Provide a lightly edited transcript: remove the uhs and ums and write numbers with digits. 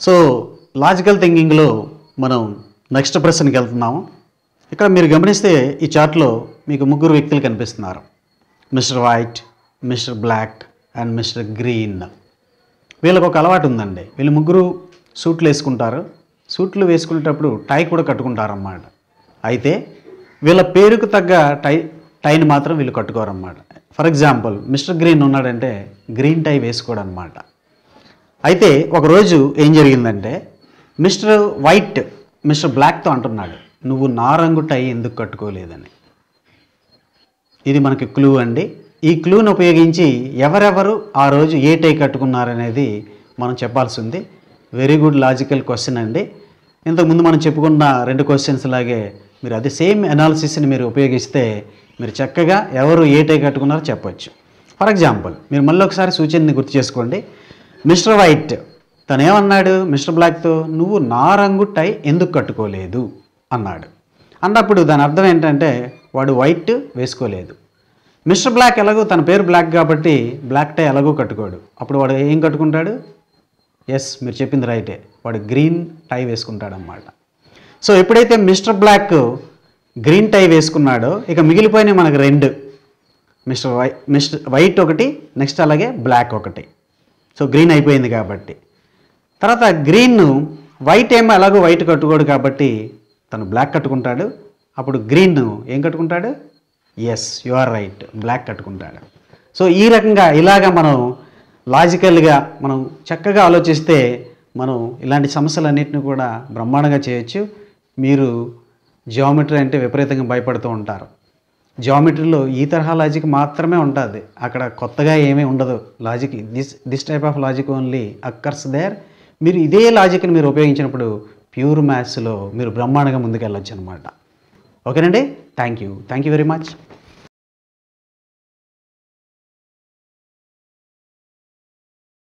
So logical థింకింగ్లో మనం next ప్రశ్నకి వెళ్తున్నాము. ఇక్కడ మీరు గమనిస్తే ఈ చార్ట్లో మీకు ముగ్గురు వ్యక్తులు కనిపిస్తున్నారు. Mister white, mister black and mister green. వీళ్ళకి ఒక అలవాటు ఉందండి. వీళ్ళు ముగ్గురు సూట్లు వేసుకుంటారు. సూట్లు వేసుకునేటప్పుడు టై కూడా కట్టుకుంటారన్నమాట. అయితే వీళ్ళ పేరుకు తగ్గ టైని మాత్రం వీళ్ళు కట్టుకోరన్నమాట. ఫర్ ఎగ్జాంపుల్ మిస్టర్ గ్రీన్ ఉన్నాడంటే గ్రీన్ టై వేసుకోడు అనమాట. అయితే ఒకరోజు ఏం జరిగిందంటే మిస్టర్ వైట్ మిస్టర్ బ్లాక్తో అంటున్నాడు, నువ్వు నా రంగు టై ఎందుకు కట్టుకోలేదని. ఇది మనకి క్లూ అండి. ఈ క్లూని ఉపయోగించి ఎవరెవరు ఆ రోజు ఏ టై కట్టుకున్నారనేది మనం చెప్పాల్సి ఉంది. వెరీ గుడ్ లాజికల్ క్వశ్చన్ అండి. ఇంతకుముందు మనం చెప్పుకున్న 2 క్వశ్చన్స్ లాగే మీరు అదే సేమ్ అనాలిసిస్ని మీరు ఉపయోగిస్తే మీరు చక్కగా ఎవరు ఏ టై కట్టుకున్నారో చెప్పొచ్చు. ఫర్ ఎగ్జాంపుల్ మీరు మళ్ళీ ఒకసారి సూచనని గుర్తు చేసుకోండి. మిస్టర్ వైట్ తను ఏమన్నాడు మిస్టర్ బ్లాక్తో, నువ్వు నా రంగు టై ఎందుకు కట్టుకోలేదు అన్నాడు. అన్నప్పుడు దాని అర్థం ఏంటంటే వాడు వైట్ వేసుకోలేదు. మిస్టర్ బ్లాక్ ఎలాగో తన పేరు బ్లాక్ కాబట్టి బ్లాక్ టై ఎలాగో కట్టుకోడు. అప్పుడు వాడు ఏం కట్టుకుంటాడు? ఎస్, మీరు చెప్పింది రైటే, వాడు గ్రీన్ టై వేసుకుంటాడన్నమాట. సో ఎప్పుడైతే మిస్టర్ బ్లాక్ గ్రీన్ టై వేసుకున్నాడో ఇక మిగిలిపోయినాయి మనకు 2, మిస్టర్ వైట్ ఒకటి, నెక్స్ట్ అలాగే బ్లాక్ ఒకటి. సో గ్రీన్ అయిపోయింది కాబట్టి తర్వాత గ్రీన్ వైట్ ఏమో ఎలాగో వైట్ కట్టుకోడు కాబట్టి తను బ్లాక్ కట్టుకుంటాడు. అప్పుడు గ్రీన్ ఏం కట్టుకుంటాడు? Yes, you are right, black కట్టుకుంటాడు. సో ఈ రకంగా ఇలాగా మనం లాజికల్గా మనం చక్కగా ఆలోచిస్తే మనం ఇలాంటి సమస్యలన్నింటినీ కూడా బ్రహ్మాండంగా చేయొచ్చు. మీరు జియోమెట్రీ అంటే విపరీతంగా భయపడుతూ ఉంటారు. జియోమెట్రీలో ఈ తరహా లాజిక్ మాత్రమే ఉంటుంది, అక్కడ కొత్తగా ఏమీ ఉండదు. Logic this type of logic only occurs there. మీరు ఇదే లాజిక్ని మీరు ఉపయోగించినప్పుడు ప్యూర్ మ్యాథ్స్లో మీరు బ్రహ్మాండంగా ముందుకు వెళ్ళొచ్చు అనమాట. ఓకేనండి, థ్యాంక్ యూ వెరీ మచ్.